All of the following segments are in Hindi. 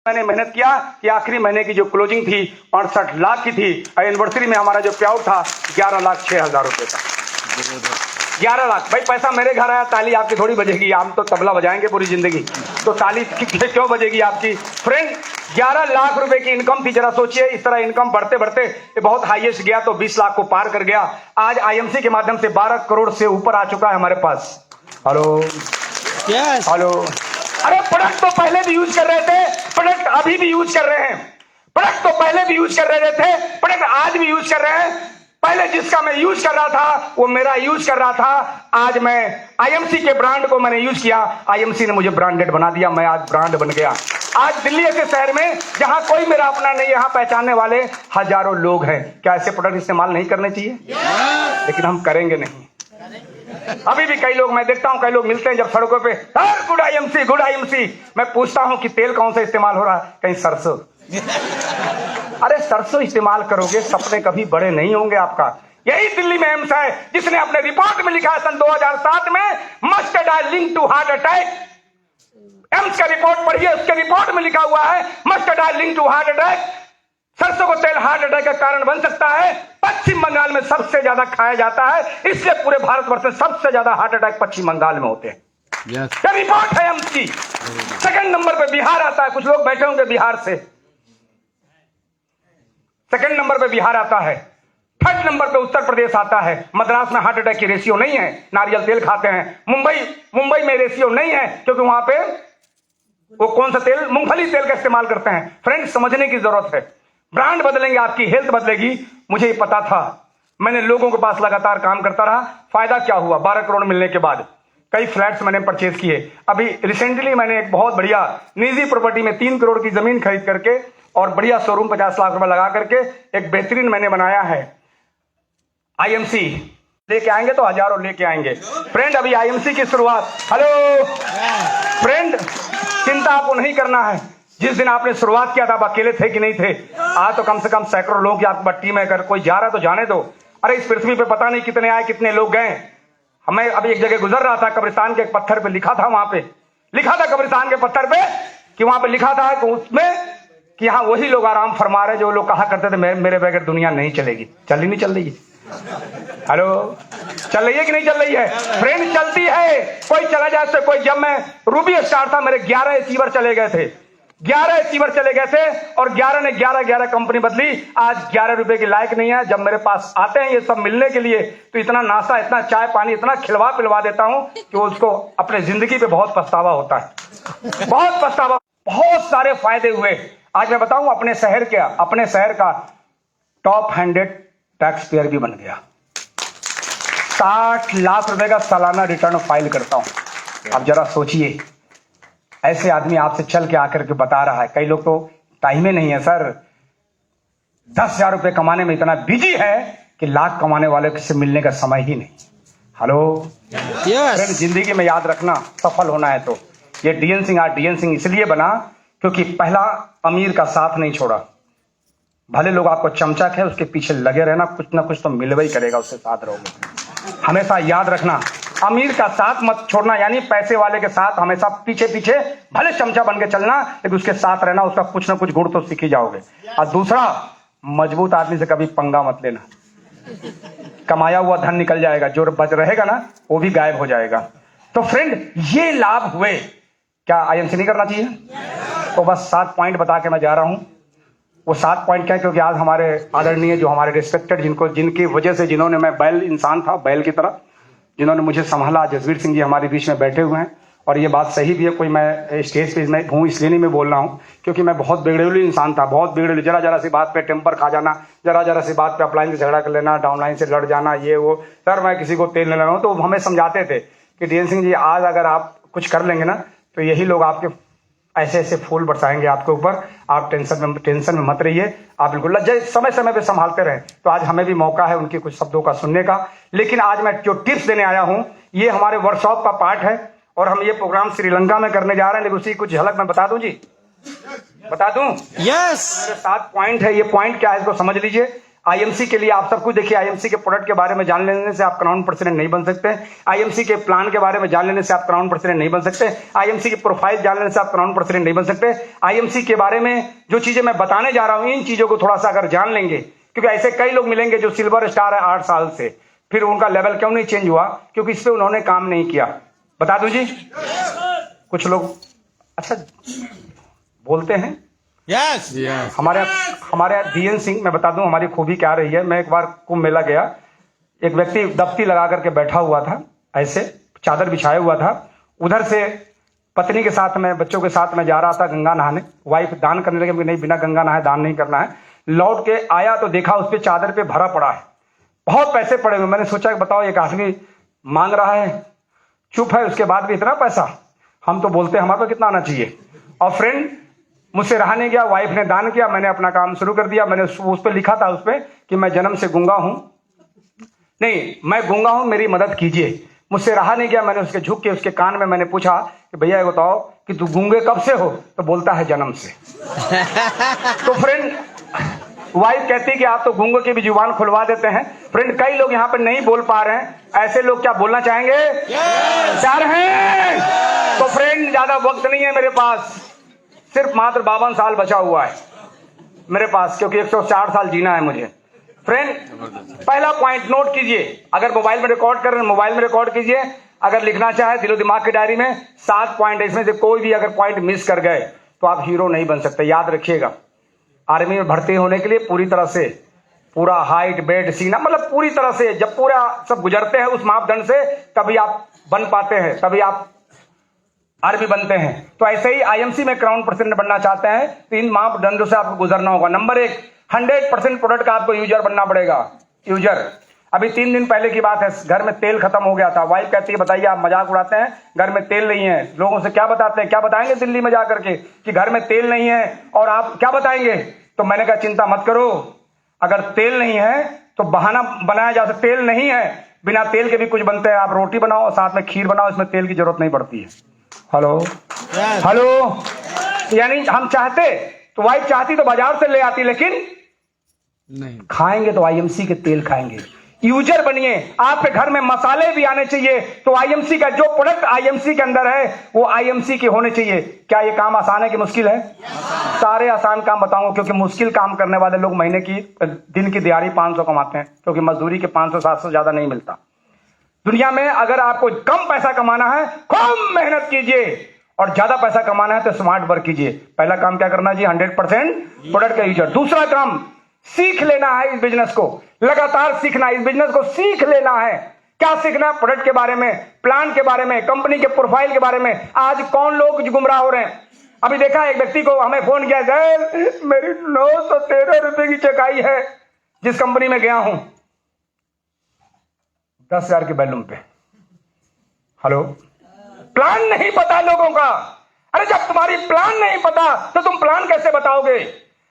मैंने मेहनत किया कि आखिरी महीने की जो क्लोजिंग थी 68 लाख की थी और एनिवर्सरी में हमारा जो पे आउट था 11,06,000 रुपए का। 11 लाख। भाई पैसा मेरे घर आया, ताली आपकी थोड़ी बजेगी, हम तो तबला बजाएंगे पूरी जिंदगी, तो ताली क्यों बजेगी आपकी? फ्रेंड 11 लाख रुपए की इनकम थी। जरा सोचिए, इस तरह इनकम बढ़ते बढ़ते ये बहुत हाईएस्ट गया तो 20 लाख को पार कर गया। आज आईएमसी के माध्यम से 12 करोड़ से ऊपर आ चुका है हमारे पास। Hello hello. अरे प्रोडक्ट तो पहले भी यूज कर रहे थे, प्रोडक्ट अभी भी यूज कर रहे हैं, प्रोडक्ट तो पहले भी यूज कर रहे थे, प्रोडक्ट आज भी यूज कर रहे हैं। पहले जिसका मैं यूज कर रहा था वो मेरा यूज कर रहा था, आज मैं आईएमसी के ब्रांड को मैंने यूज किया, आईएमसी ने मुझे ब्रांडेड बना दिया, मैं आज ब्रांड बन गया। आज दिल्ली ऐसे शहर में जहां कोई मेरा अपना नहीं, यहां पहचानने वाले हजारों लोग हैं। क्या ऐसे प्रोडक्ट इस्तेमाल नहीं करने चाहिए? लेकिन हम करेंगे नहीं। अभी भी कई लोग मैं देखता हूं, कई लोग मिलते हैं जब सड़कों पे, गुड आईएमसी गुड आईएमसी। मैं पूछता हूं कि तेल कौन सा इस्तेमाल हो रहा है? कहीं सरसों। अरे सरसों इस्तेमाल करोगे सपने कभी बड़े नहीं होंगे आपका। यही दिल्ली में एम्स है जिसने अपने रिपोर्ट में लिखा है सन 2007 में, mustard oil link to heart attack. AIIMS का रिपोर्ट पढ़िए, उसके रिपोर्ट में लिखा हुआ है mustard oil link to heart attack. सरसों को तेल हार्ट अटैक का कारण बन सकता है। पश्चिम बंगाल में सबसे ज्यादा खाया जाता है, इसलिए पूरे भारतवर्ष में सबसे ज्यादा हार्ट अटैक पश्चिम बंगाल में होते हैं। ये रिपोर्ट है एम्स की। सेकंड नंबर पे बिहार आता है। कुछ लोग बैठे होंगे बिहार से। सेकंड नंबर पे बिहार आता है। थर्ड नंबर पे उत्तर प्रदेश आता है। मद्रास में हार्ट अटैक की रेशियो नहीं है, नारियल तेल खाते हैं। मुंबई में रेशियो नहीं है क्योंकि वहां पे वो कौन सा तेल, मूंगफली तेल का इस्तेमाल करते हैं। फ्रेंड्स, समझने की जरूरत है। ब्रांड बदलेंगे, आपकी हेल्थ बदलेगी। मुझे ये पता था, मैंने लोगों के पास लगातार काम करता रहा। फायदा क्या हुआ? 12 करोड़ मिलने के बाद कई फ्लैट्स मैंने परचेज किए। अभी रिसेंटली मैंने एक बहुत बढ़िया निजी प्रॉपर्टी में 3 करोड़ की जमीन खरीद करके और बढ़िया शोरूम 50 लाख रुपए लगा करके एक बेहतरीन मैंने बनाया है। आईएमसी लेके आएंगे तो हजारों लेके आएंगे। फ्रेंड, अभी आईएमसी की शुरुआत। हेलो फ्रेंड, चिंता आपको नहीं करना है। जिस दिन आपने शुरुआत किया था आप अकेले थे कि नहीं थे? आज तो कम से कम सैकड़ों लोग आपकी टीम है। अगर कोई जा रहा है तो जाने दो। अरे इस पृथ्वी पे पता नहीं कितने आए कितने लोग गए। हमें अभी एक जगह गुजर रहा था, कब्रिस्तान के एक पत्थर पे लिखा था, वहां पे लिखा था कब्रिस्तान के पत्थर पे कि वहां पे लिखा था कि उसमें कि हाँ वही लोग आराम फरमा रहे जो लोग कहा करते थे मेरे बगैर दुनिया नहीं चलेगी। चल ही नहीं चल रही है। हेलो, चल रही है कि नहीं चल रही है? फ्रेंड, चलती है। कोई चला जाए से कोई। जब मैं रूबी स्टार था मेरे 11 रिसीवर चले गए थे, 11 रिसीवर चले गए थे और 11 ने 11 कंपनी बदली। आज 11 रुपए के लायक नहीं है। जब मेरे पास आते हैं ये सब मिलने के लिए तो इतना नाश्ता, इतना चाय पानी, इतना खिलवा पिलवा देता हूं कि उसको अपने जिंदगी पे बहुत पछतावा होता है, बहुत पछतावा। बहुत सारे फायदे हुए। आज मैं बताऊं, अपने शहर का टॉप 100 टैक्स पेयर भी बन गया। 60 लाख रुपए का सालाना रिटर्न फाइल करता हूं। अब जरा सोचिए, ऐसे आदमी आपसे चल के आकर के बता रहा है। कई लोग तो टाइम ही नहीं है सर, 10,000 रुपए कमाने में इतना बिजी है कि लाख कमाने वाले से मिलने का समय ही नहीं। Hello yes. जिंदगी में याद रखना, सफल होना है तो ये डीएन सिंह इसलिए बना क्योंकि पहला अमीर का साथ नहीं छोड़ा। भले लोग आपको चमचा कहे, उसके पीछे लगे रहना, कुछ ना कुछ तो मिलवा ही करेगा, उसके साथ रहोगे। हमेशा याद रखना, अमीर का साथ मत छोड़ना, यानी पैसे वाले के साथ हमेशा पीछे पीछे भले चमचा बन के चलना, लेकिन उसके साथ रहना, उसका कुछ ना कुछ गुण तो सीख ही जाओगे। और दूसरा, मजबूत आदमी से कभी पंगा मत लेना। कमाया हुआ धन निकल जाएगा, जो बच रहेगा ना वो भी गायब हो जाएगा। तो फ्रेंड, ये लाभ हुए। क्या आईएमसी नहीं करना चाहिए? तो बस 7 पॉइंट बता के मैं जा रहा हूं। वो 7 पॉइंट क्या है? क्योंकि आज हमारे आदरणीय, जो हमारे रिस्पेक्टेड, जिनकी वजह से, जिन्होंने, मैं बैल इंसान था, बैल की तरह जिन्होंने मुझे संभाला, जसवीर सिंह जी हमारे बीच में बैठे हुए हैं। और ये बात सही भी है, कोई मैं स्टेज पे मैं हूँ इसलिए नहीं मैं बोल रहा हूँ क्योंकि मैं बहुत बिगड़ेलू इंसान था, बहुत बिगड़ेलू। जरा सी बात पे टेम्पर खा जाना, जरा सी बात पे अपलाइन से झगड़ा कर लेना, डाउनलाइन से लड़ जाना, ये वो। सर, मैं किसी को तेल नहीं लगा हूँ, तो हमें समझाते थे कि डीएन सिंह जी, आज अगर आप कुछ कर लेंगे ना तो यही लोग आपके ऐसे फूल बरसाएंगे आपके ऊपर। आप टेंशन में मत रहिए, आप बिल्कुल समय समय पे संभालते रहे। तो आज हमें भी मौका है उनके कुछ शब्दों का सुनने का। लेकिन आज मैं जो टिप्स देने आया हूं ये हमारे वर्कशॉप का पार्ट है और हम ये प्रोग्राम श्रीलंका में करने जा रहे हैं। लेकिन उसी कुछ झलक मैं बता दूं जी, बता दूं? यस। 7 पॉइंट है। ये पॉइंट क्या है इसको समझ लीजिए। आईएमसी के लिए आप सब कुछ देखिए, आईएमसी के प्रोडक्ट के बारे में जान लेने से आप क्राउन प्रेसिडेंट नहीं बन सकते। आईएमसी के प्लान के बारे में जान लेने से आप क्राउन प्रेसिडेंट नहीं बन सकते। आईएमसी की प्रोफाइल जान लेने से आप क्राउन प्रेसिडेंट नहीं बन सकते। आईएमसी के बारे में जो चीजें मैं बताने जा रहा हूं, इन चीजों को थोड़ा सा अगर जान लेंगे, क्योंकि ऐसे कई लोग मिलेंगे जो सिल्वर स्टार है 8 साल से, फिर उनका लेवल क्यों नहीं चेंज हुआ? क्योंकि इस पे उन्होंने काम नहीं किया। बता दूं जी, कुछ लोग अच्छा बोलते हैं। यस हमारे धीरेन्द्र सिंह, मैं बता दूं हमारी खूबी क्या रही है। मैं एक बार कुंभ मेला गया, एक व्यक्ति दफ्ती लगा करके बैठा हुआ था, ऐसे चादर बिछाया हुआ था। उधर से पत्नी के साथ में, बच्चों के साथ में जा रहा था गंगा नहाने। वाइफ दान करने लगे, नहीं बिना गंगा नहाए दान नहीं करना है। लौट के आया तो देखा उस पर चादर पे भरा पड़ा है, बहुत पैसे पड़े हुए। मैंने सोचा बताओ एक आदमी मांग रहा है, चुप है, उसके बाद भी इतना पैसा। हम तो बोलते हैं हमारे पास कितना आना चाहिए। और फ्रेंड मुझसे रहा नहीं गया, वाइफ ने दान किया, मैंने अपना काम शुरू कर दिया। मैंने उस पर लिखा था उस पर कि मैं जन्म से गूंगा हूं, नहीं मैं गूंगा हूं, मेरी मदद कीजिए। मुझसे रहा नहीं गया, मैंने उसके झुक के उसके कान में मैंने पूछा कि भैया ये बताओ कि तू गूंगे कब से हो? तो बोलता है जन्म से। तो फ्रेंड वाइफ कहती कि आप तो गूंगे की भी जुबान खुलवा देते हैं। फ्रेंड कई लोग यहाँ पे नहीं बोल पा रहे हैं, ऐसे लोग क्या बोलना चाहेंगे? चार हैं। तो फ्रेंड ज्यादा वक्त नहीं है मेरे पास, सिर्फ मात्र 52 साल बचा हुआ है मेरे पास, क्योंकि 104 साल जीना है मुझे। फ्रेंड पहला पॉइंट नोट कीजिए, अगर मोबाइल में रिकॉर्ड कर रहे हैं मोबाइल में रिकॉर्ड कीजिए, अगर लिखना चाहे दिलो दिमाग की डायरी में 7 पॉइंट, इसमें से कोई भी अगर पॉइंट मिस कर गए तो आप हीरो नहीं बन सकते। याद रखिएगा, आर्मी में भर्ती होने के लिए पूरी तरह से पूरा हाइट वेट सीना, मतलब पूरी तरह से जब पूरा सब गुजरते हैं उस मापदंड से, तभी आप बन पाते हैं, तभी आप आर्मी बनते हैं। तो ऐसे ही आईएमसी में क्राउन प्रेसिडेंट बनना चाहते हैं तो इन मापदंडों से आपको गुजरना होगा। नंबर 1, 100% प्रोडक्ट का आपको यूजर बनना पड़ेगा। यूजर, अभी 3 दिन पहले की बात है, घर में तेल खत्म हो गया था। वाइफ कहती है बताइए, आप मजाक उड़ाते हैं, घर में तेल नहीं है। लोगों से क्या बताते हैं, क्या बताएंगे दिल्ली में जाकर के कि घर में तेल नहीं है, और आप क्या बताएंगे? तो मैंने कहा चिंता मत करो, अगर तेल नहीं है तो बहाना बनाया जा सकता। तेल नहीं है, बिना तेल के भी कुछ बनते हैं। आप रोटी बनाओ, साथ में खीर बनाओ, इसमें तेल की जरूरत नहीं पड़ती है। हेलो हेलो, यानी हम चाहते तो वाइफ चाहती तो बाजार से ले आती, लेकिन नहीं खाएंगे तो आईएमसी के तेल खाएंगे। यूजर बनिए, आपके घर में मसाले भी आने चाहिए तो आईएमसी का जो प्रोडक्ट आईएमसी के अंदर है वो आईएमसी के होने चाहिए। क्या ये काम आसान है कि मुश्किल है? सारे आसान काम बताऊंगा, क्योंकि मुश्किल काम करने वाले लोग महीने की दिन की दिहाड़ी 500 कमाते हैं, क्योंकि मजदूरी के 500-700 ज्यादा नहीं मिलता दुनिया में। अगर आपको कम पैसा कमाना है, कम मेहनत कीजिए, और ज्यादा पैसा कमाना है तो स्मार्ट वर्क कीजिए। पहला काम क्या करना जी? 100% प्रोडक्ट का यूजर। दूसरा काम, सीख लेना है इस बिजनेस को, लगातार सीखना है, इस बिजनेस को सीख लेना है। क्या सीखना? प्रोडक्ट के बारे में, प्लान के बारे में, कंपनी के प्रोफाइल के बारे में। आज कौन लोग गुमराह हो रहे हैं? अभी देखा एक व्यक्ति को हमें फोन किया, सर मेरी 913 रुपए की चेक आई है, जिस कंपनी में गया हूं 10,000 के बैलून पे। हेलो, प्लान नहीं पता लोगों का। अरे जब तुम्हारी प्लान नहीं पता तो तुम प्लान कैसे बताओगे?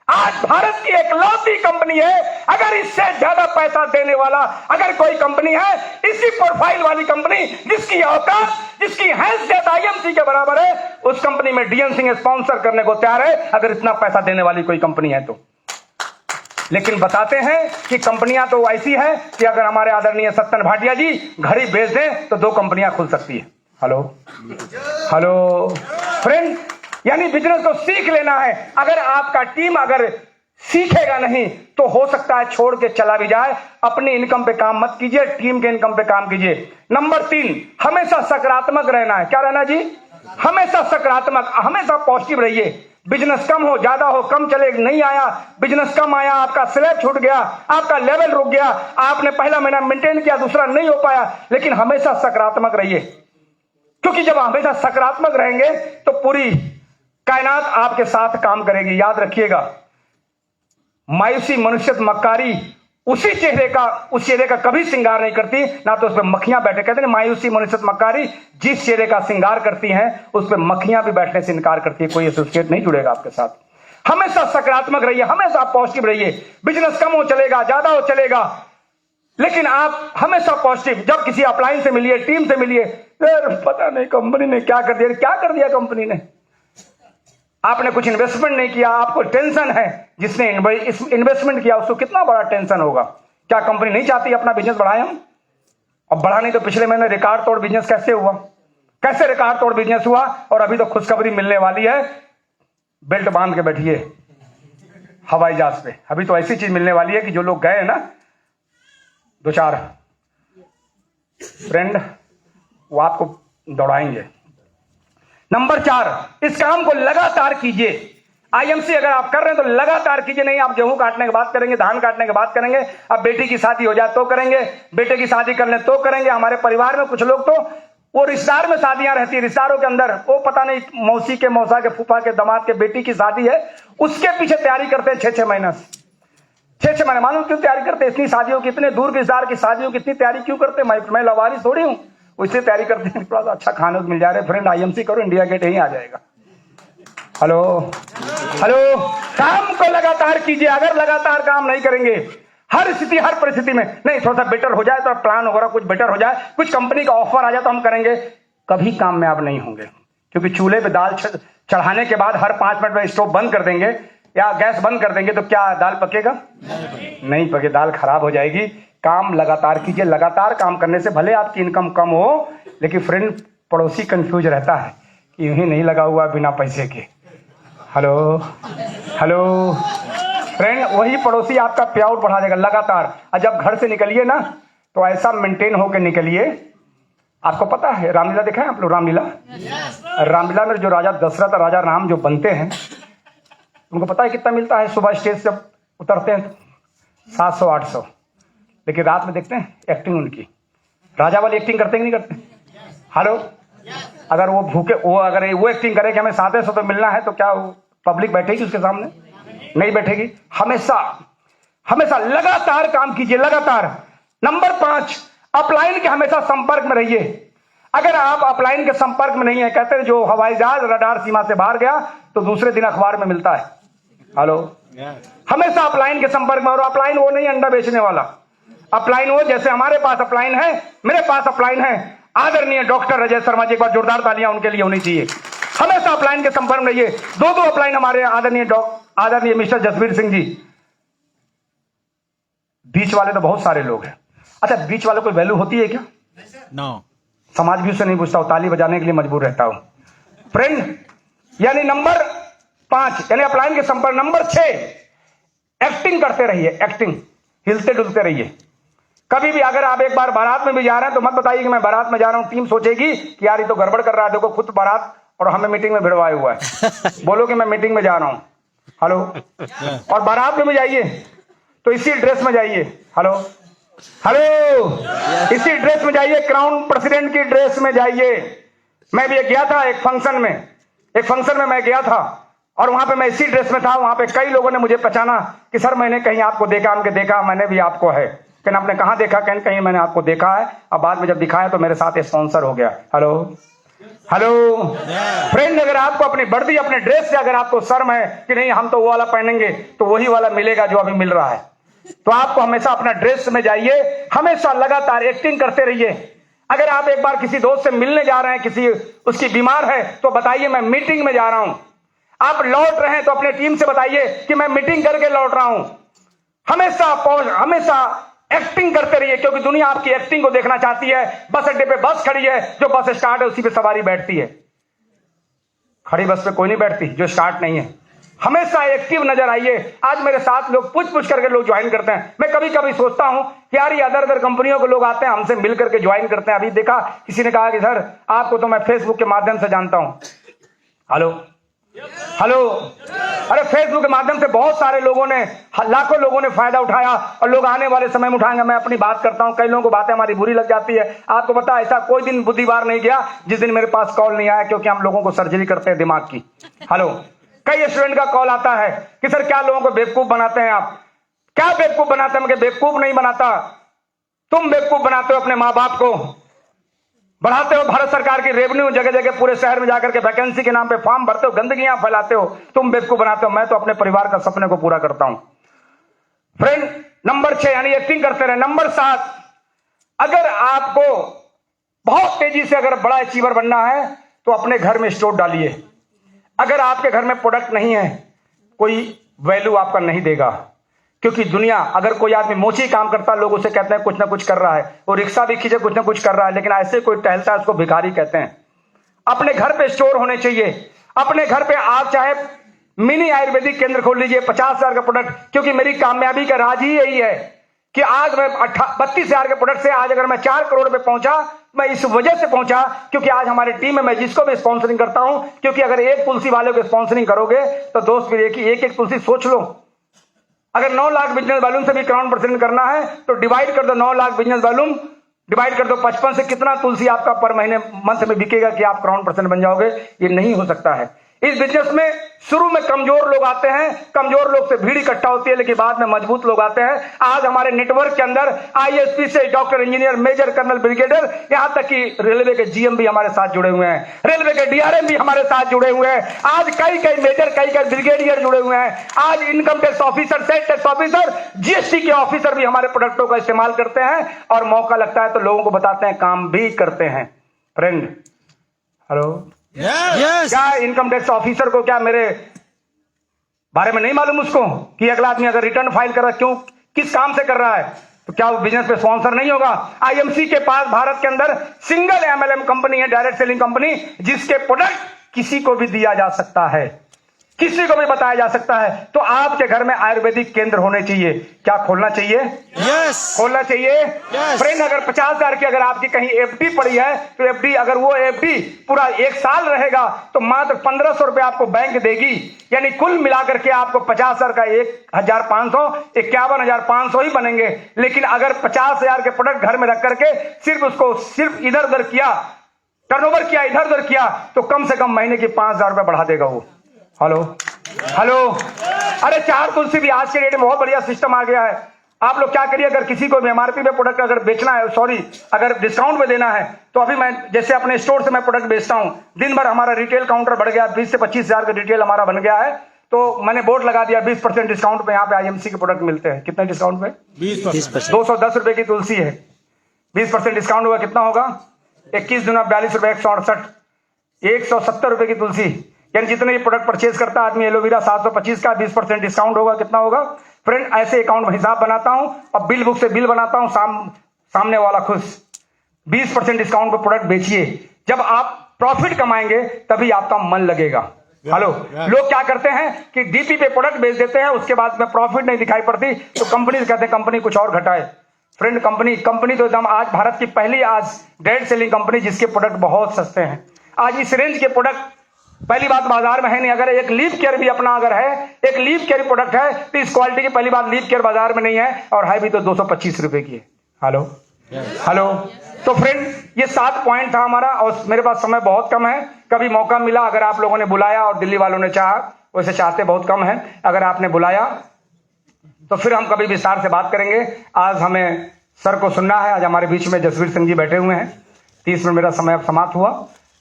आज भारत की एकलौती कंपनी है, अगर इससे ज्यादा पैसा देने वाला अगर कोई कंपनी है, इसी प्रोफाइल वाली कंपनी, जिसकी औकात, जिसकी हैसियत आईएमसी के बराबर है, उस कंपनी में डीएन सिंह स्पॉन्सर करने को तैयार है, अगर इतना पैसा देने वाली कोई कंपनी है तो। लेकिन बताते हैं कि कंपनियां तो ऐसी है कि अगर हमारे आदरणीय सत्तन भाटिया जी घड़ी बेच दें तो 2 कंपनियां खुल सकती है। हेलो हेलो फ्रेंड, यानी बिजनेस को सीख लेना है। अगर आपका टीम अगर सीखेगा नहीं तो हो सकता है छोड़ के चला भी जाए। अपनी इनकम पे काम मत कीजिए, टीम के इनकम पे काम कीजिए। नंबर 3, हमेशा सकारात्मक रहना है। क्या रहना जी? हमेशा सकारात्मक, हमेशा पॉजिटिव रहिए। बिजनेस कम हो, ज्यादा हो, कम चले, नहीं आया बिजनेस, कम आया, आपका स्लैब छूट गया, आपका लेवल रुक गया, आपने पहला महीना मेंटेन किया, दूसरा नहीं हो पाया, लेकिन हमेशा सकारात्मक रहिए। क्योंकि जब हमेशा सकारात्मक रहेंगे तो पूरी कायनात आपके साथ काम करेगी। याद रखिएगा, मायूसी मनुष्य मक्कारी, उस चेहरे का कभी श्रृंगार नहीं करती, ना तो उस पर मक्खियां बैठे। कहते हैं मायूसी मनुष्य मक्कारी, जिस चेहरे का श्रृंगार करती हैं उस पर मक्खियां भी बैठने से इनकार करती है। कोई एसोसिएट नहीं जुड़ेगा आपके साथ। हमेशा सकारात्मक रहिए, हमेशा पॉजिटिव रहिए। बिजनेस कम हो चलेगा, ज्यादा हो चलेगा, लेकिन आप हमेशा पॉजिटिव। जब किसी अपलाइन से मिलिए, टीम से मिलिए, पता नहीं कंपनी ने क्या कर दिया, क्या कर दिया कंपनी ने, आपने कुछ इन्वेस्टमेंट नहीं किया, आपको टेंशन है। जिसने इन्वेस्टमेंट किया उसको कितना बड़ा टेंशन होगा। क्या कंपनी नहीं चाहती अपना बिजनेस बढ़ाए हम? और बढ़ा नहीं तो पिछले महीने रिकॉर्ड तोड़ बिजनेस कैसे हुआ? कैसे रिकॉर्ड तोड़ बिजनेस हुआ? और अभी तो खुशखबरी मिलने वाली है, बेल्ट बांध के बैठिए हवाई जहाज पे। अभी तो ऐसी चीज मिलने वाली है कि जो लोग गए ना, 2-4 फ्रेंड, वो आपको दौड़ाएंगे। नंबर 4, इस काम को लगातार कीजिए। आईएमसी अगर आप कर रहे हैं तो लगातार कीजिए। नहीं आप गेहूं काटने के बाद करेंगे, धान काटने के बाद करेंगे, अब बेटी की शादी हो जाए तो करेंगे, बेटे की शादी कर ले तो करेंगे। हमारे परिवार में कुछ लोग तो वो रिश्तेदार में शादियां रहती है, रिश्तेदारों के अंदर वो पता नहीं मौसी के, मौसा के, फूफा के, दामाद के बेटी की शादी है, उसके पीछे तैयारी करते हैं 6-6 महीना से। 6-6 महीने मालूम क्यों तैयारी करते हैं? इतनी शादियों की, इतने दूर के रिश्तेदार की शादियों की इतनी तैयारी क्यों करते हैं? मैं लवारिस थोड़ी हूं, उससे तैयारी करते हैं थोड़ा सा अच्छा खाने को मिल जा रहे। फ्रेंड आईएमसी करो, इंडिया गेट यहीं आ जाएगा। हेलो हेलो, काम को लगातार कीजिए। अगर लगातार काम नहीं करेंगे, हर स्थिति हर परिस्थिति में नहीं थोड़ा सा बेटर हो जाए तो प्लान वगैरह कुछ बेटर हो जाए, कुछ कंपनी का ऑफर आ जाए तो हम करेंगे, कभी काम में आप नहीं होंगे। क्योंकि चूल्हे पे दाल चढ़ाने के बाद हर 5 मिनट में स्टोव बंद कर देंगे या गैस बंद कर देंगे तो क्या दाल पकेगा? नहीं पके, दाल खराब हो जाएगी। काम लगातार कीजिए। लगातार काम करने से भले आपकी इनकम कम हो, लेकिन फ्रेंड पड़ोसी कंफ्यूज रहता है कि यूं ही नहीं लगा हुआ बिना पैसे के। हेलो हेलो फ्रेंड, वही पड़ोसी आपका पे आउट बढ़ा देगा लगातार। और जब घर से निकलिए ना तो ऐसा मेंटेन होकर निकलिए। आपको पता है रामलीला देखा है आप लोग? रामलीला, रामलीला में जो राजा दशरथ, राजा राम जो बनते हैं, उनको पता है कितना मिलता है? सुबह स्टेज जब उतरते हैं 700-800, लेकिन रात में देखते हैं एक्टिंग उनकी। राजा वाली एक्टिंग करते कि नहीं करते? हेलो, अगर वो भूखे, वो अगर वो एक्टिंग करे कि हमें 700 तो मिलना है, तो क्या पब्लिक बैठेगी उसके सामने? नहीं बैठेगी। हमेशा हमेशा लगातार काम कीजिए, लगातार। नंबर 5, अपलाइन के हमेशा संपर्क में रहिए। अगर आप अपलाइन के संपर्क में नहीं है, कहते हैं जो हवाई जहाज रडार सीमा से बाहर गया तो दूसरे दिन अखबार में मिलता है। हेलो, हमेशा अपलाइन के संपर्क में। और अपलाइन वो नहीं अंडा बेचने वाला, अपलाइन वो जैसे हमारे पास अपलाइन है, मेरे पास अपलाइन है। आदरणीय डॉक्टर अजय शर्मा जी, एक बार जोरदार तालियां उनके लिए होनी चाहिए। हमेशा अपलाइन के संपर्क में रहिए। 2-2 अपलाइन हमारे आदरणीय मिस्टर जसवीर सिंह जी। बीच वाले तो बहुत सारे लोग हैं। अच्छा, बीच वालों को वैल्यू होती है क्या? नो। समाज भी उससे नहीं पूछता हूं, ताली बजाने के लिए मजबूर रहता हूं। फ्रेंड, यानी नंबर 5 यानी अपलाइन के संपर्क। नंबर 6, एक्टिंग करते रहिए। एक्टिंग, हिलते डुलते रहिए। कभी भी अगर आप एक बार बारात में भी जा रहे हैं तो मत बताइए कि मैं बारात में जा रहा हूं। टीम सोचेगी कि यार ये तो गड़बड़ कर रहा है, देखो खुद बारात और हमें मीटिंग में भिड़वाए हुआ है। बोलो कि मैं मीटिंग में जा रहा हूं। हेलो, और बारात में भी जाइए तो इसी ड्रेस में जाइए। हेलो हेलो, इसी ड्रेस में जाइए, क्राउन प्रेसिडेंट की ड्रेस में जाइए। मैं भी गया था एक फंक्शन में मैं गया था और वहां पे मैं इसी ड्रेस में था। वहां पे कई लोगों ने मुझे पहचाना कि सर मैंने कहीं आपको देखा। हमने देखा, मैंने भी आपको है। कहना आपने कहां देखा? कहीं मैंने आपको देखा है। अब बाद में जब दिखाया तो मेरे साथ स्पॉन्सर हो गया। हेलो हेलो फ्रेंड, अगर आपको अपनी वर्दी, अपने ड्रेस से अगर आपको शर्म है कि नहीं हम तो वो वाला पहनेंगे, तो वही वाला मिलेगा जो अभी मिल रहा है। तो आपको हमेशा अपना ड्रेस में जाइए, हमेशा लगातार एक्टिंग करते रहिए। अगर आप एक बार किसी दोस्त से मिलने जा रहे हैं, किसी उसकी बीमार है, तो बताइए मैं मीटिंग में जा रहा हूं। आप लौट रहे हैं तो अपने टीम से बताइए कि मैं मीटिंग करके लौट रहा हूं। हमेशा एक्टिंग करते रहिए, क्योंकि दुनिया आपकी एक्टिंग को देखना चाहती है। बस अड्डे पे बस खड़ी है, जो बस स्टार्ट है उसी पे सवारी बैठती है। खड़ी बस पे कोई नहीं बैठती जो स्टार्ट नहीं है। हमेशा एक्टिव नजर आइए। आज मेरे साथ लोग पूछ करके लोग ज्वाइन करते हैं। मैं कभी कभी सोचता हूं कि यार ये अदर कंपनियों के लोग आते हैं, हमसे मिल करके ज्वाइन करते हैं। अभी देखा किसी ने कहा कि सर आपको तो मैं फेसबुक के माध्यम से जानता हूं। हेलो, अरे फेसबुक के माध्यम से बहुत सारे लोगों ने, लाखों लोगों ने फायदा उठाया और लोग आने वाले समय में उठाएंगे। मैं अपनी बात करता हूं, कई लोगों को बातें हमारी बुरी लग जाती है। आपको पता है ऐसा कोई दिन बुधवार नहीं गया जिस दिन मेरे पास कॉल नहीं आया, क्योंकि हम लोगों को सर्जरी करते हैं दिमाग की। हेलो, कई स्टूडेंट का कॉल आता है कि सर क्या लोगों को बेवकूफ बनाते हैं आप? क्या बेवकूफ बनाते हैं? मैं बेवकूफ नहीं बनाता, तुम बेवकूफ बनाते हो अपने माँ बाप को। बढ़ाते हो भारत सरकार की रेवेन्यू, जगह जगह पूरे शहर में जाकर के वैकेंसी के नाम पे फॉर्म भरते हो, गंदगियां फैलाते हो, तुम बेवकूफ बनाते हो। मैं तो अपने परिवार का सपने को पूरा करता हूं। फ्रेंड, नंबर 6 यानी एक्टिंग करते रहे। नंबर 7, अगर आपको बहुत तेजी से अगर बड़ा अचीवर बनना है तो अपने घर में स्टोव डालिए। अगर आपके घर में प्रोडक्ट नहीं है, कोई वैल्यू आपका नहीं देगा। क्योंकि दुनिया, अगर कोई आदमी मोची काम करता है, लोग उसे कहते हैं कुछ ना कुछ कर रहा है, वो रिक्शा भी खींचे कुछ ना कुछ कर रहा है, लेकिन ऐसे कोई टहलता है उसको भिखारी कहते हैं। अपने घर पे स्टोर होने चाहिए। अपने घर पे आप चाहे मिनी आयुर्वेदिक केंद्र खोल लीजिए, 50,000 का प्रोडक्ट, क्योंकि मेरी कामयाबी का राज ही यही है कि आज मैं 32,000 के प्रोडक्ट से आज अगर मैं 4 करोड़ पे पहुंचा, मैं इस वजह से पहुंचा क्योंकि आज हमारी टीम में मैं जिसको भी स्पॉन्सरिंग करता हूं, क्योंकि अगर एक तुलसी वाले को स्पॉन्सरिंग करोगे तो दोस्त फिर एक तुलसी सोच लो। अगर 9 लाख बिजनेस वॉल्यूम से भी क्राउन परसेंट करना है तो डिवाइड कर दो, 9 लाख बिजनेस वॉल्यूम डिवाइड कर दो 55 से, कितना तुलसी आपका पर महीने मंथ में बिकेगा कि आप क्राउन परसेंट बन जाओगे? ये नहीं हो सकता है। इस बिजनेस में शुरू में कमजोर लोग आते हैं, कमजोर लोग से भीड़ इकट्ठा होती है, लेकिन बाद में मजबूत लोग आते हैं। आज हमारे नेटवर्क के अंदर आईएसपी से doctor, engineer, major, colonel, brigadier, यहां तक कि रेलवे के जीएम भी हमारे साथ जुड़े हुए हैं, रेलवे के डीआरएम भी हमारे साथ जुड़े हुए हैं। आज कई मेजर, कई ब्रिगेडियर जुड़े हुए हैं। आज income tax officer, sale tax officer, GST के ऑफिसर भी हमारे प्रोडक्टों का इस्तेमाल करते हैं और मौका लगता है तो लोगों को बताते हैं, काम भी करते हैं। Friend, hello, Yes. क्या इनकम टैक्स ऑफिसर को क्या मेरे बारे में नहीं मालूम उसको कि अगला आदमी अगर रिटर्न फाइल कर रहा है, क्यों, किस काम से कर रहा है, तो क्या वो बिजनेस पे स्पॉन्सर नहीं होगा? आईएमसी के पास भारत के अंदर सिंगल एमएलएम कंपनी है, डायरेक्ट सेलिंग कंपनी, जिसके प्रोडक्ट किसी को भी दिया जा सकता है, किसी को भी बताया जा सकता है। तो आपके घर में आयुर्वेदिक केंद्र होने चाहिए। क्या खोलना चाहिए? Yes. खोलना चाहिए। Yes. फ्रेंड, अगर 50,000 की अगर आपकी कहीं एफडी पड़ी है तो एफडी, अगर वो एफडी पूरा 1 साल रहेगा तो मात्र 1,500 रुपए आपको बैंक देगी। यानी कुल मिलाकर के आपको 50,000 का 1,500, 51,500 ही बनेंगे। लेकिन अगर 50,000 के प्रोडक्ट घर में रख करके सिर्फ उसको सिर्फ इधर उधर किया, टर्नओवर किया, इधर उधर किया, तो कम से कम महीने की 5,000 रुपए बढ़ा देगा वो। हेलो, हेलो, अरे 4 तुलसी भी आज के डेट में बहुत बढ़िया सिस्टम आ गया है। आप लोग क्या करिए, अगर किसी को भी एमआरपी पे प्रोडक्ट अगर बेचना है, सॉरी, अगर डिस्काउंट पे देना है, तो अभी मैं जैसे अपने स्टोर से मैं प्रोडक्ट बेचता हूं, दिन भर हमारा रिटेल काउंटर बढ़ गया, 20 से 25,000 का रिटेल हमारा बन गया है, तो मैंने बोर्ड लगा दिया 20% डिस्काउंट पे। यहाँ पे आईएमसी के प्रोडक्ट मिलते हैं। कितने डिस्काउंट पे? 20%। 210 रुपए की तुलसी है, 20% डिस्काउंट होगा, कितना होगा? 21 दूना 42 रुपए, 168, 170 रुपए की तुलसी। यानी जितने प्रोडक्ट परचेज करता आदमी, एलोवेरा 725 का 20% डिस्काउंट होगा, कितना होगा? फ्रेंड, ऐसे अकाउंट में हिसाब बनाता हूं और बिल बुक से बिल बनाता हूं, सामने वाला खुश। 20% डिस्काउंट पे प्रोडक्ट बेचिए। जब आप प्रॉफिट कमाएंगे तभी आपका मन लगेगा। हेलो, लोग क्या करते हैं कि डीपी पे प्रोडक्ट बेच देते हैं, उसके बाद में प्रॉफिट नहीं दिखाई पड़ती तो कंपनी कहते हैं कंपनी कुछ और घटाए। फ्रेंड, कंपनी तो एकदम आज भारत की पहली आज डायरेक्ट सेलिंग कंपनी जिसके प्रोडक्ट बहुत सस्ते हैं। आज इस रेंज के प्रोडक्ट पहली बात बाजार में है नहीं। अगर एक लीफ केयर भी अपना अगर है, एक लीफ केयर प्रोडक्ट है, तो इस क्वालिटी की पहली बात लीफ केयर बाजार में नहीं है, और है भी तो 225 रुपए की है। हेलो, हेलो, तो फ्रेंड, ये 7 पॉइंट था हमारा, और मेरे पास समय बहुत कम है। कभी मौका मिला, अगर आप लोगों ने बुलाया और दिल्ली वालों ने चाहा, वैसे चाहते बहुत कम है, अगर आपने बुलाया तो फिर हम कभी विस्तार से बात करेंगे। आज हमें सर को सुनना है। आज हमारे बीच में जसवीर सिंह जी बैठे हुए हैं। 30 मिनट मेरा समय अब समाप्त हुआ,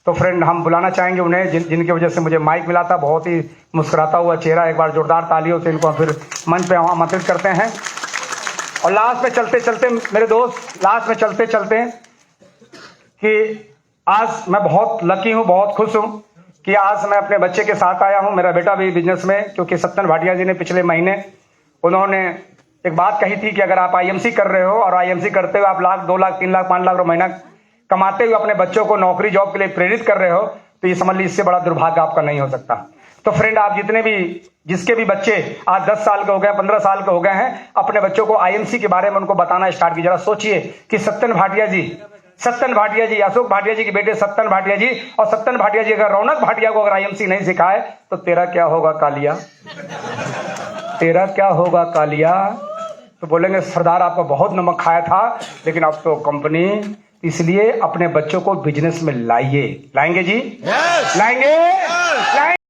तो फ्रेंड हम बुलाना चाहेंगे उन्हें जिनकी वजह से मुझे माइक मिला था। बहुत ही मुस्कुराता हुआ चेहरा, एक बार जोरदार तालियों से इनको फिर मंच पे आमंत्रित करते हैं। और लास्ट में चलते चलते मेरे दोस्त, लास्ट में चलते चलते कि आज मैं बहुत लकी हूं, बहुत खुश हूं कि आज मैं अपने बच्चे के साथ आया हूं। मेरा बेटा भी बिजनेस में, क्योंकि सत्यन भाटिया जी ने पिछले महीने उन्होंने एक बात कही थी कि अगर आप आईएमसी कर रहे हो और आईएमसी करते हुए आप 1,00,000, 2,00,000, 3,00,000, 5,00,000 रुपए महीना कमाते हुए अपने बच्चों को नौकरी जॉब के लिए प्रेरित कर रहे हो, तो ये समझ लीजिए इससे बड़ा दुर्भाग्य आपका नहीं हो सकता। तो फ्रेंड, आप जितने भी, जिसके भी बच्चे आज 10 साल के हो गए, 15 साल के हो गए हैं, अपने बच्चों को आईएमसी के बारे में उनको बताना स्टार्ट कीजिए। जरा सोचिए कि सत्यन भाटिया जी, अशोक भाटिया जी के बेटे सत्यन भाटिया जी, और सत्यन भाटिया जी अगर रौनक भाटिया को अगर आईएमसी नहीं सिखाए तो तेरा क्या होगा कालिया, तेरा क्या होगा कालिया। तो बोलेंगे सरदार आपका बहुत नमक खाया था, लेकिन अब तो कंपनी, इसलिए अपने बच्चों को बिजनेस में लाइए। लाएंगे जी? Yes. लाएंगे?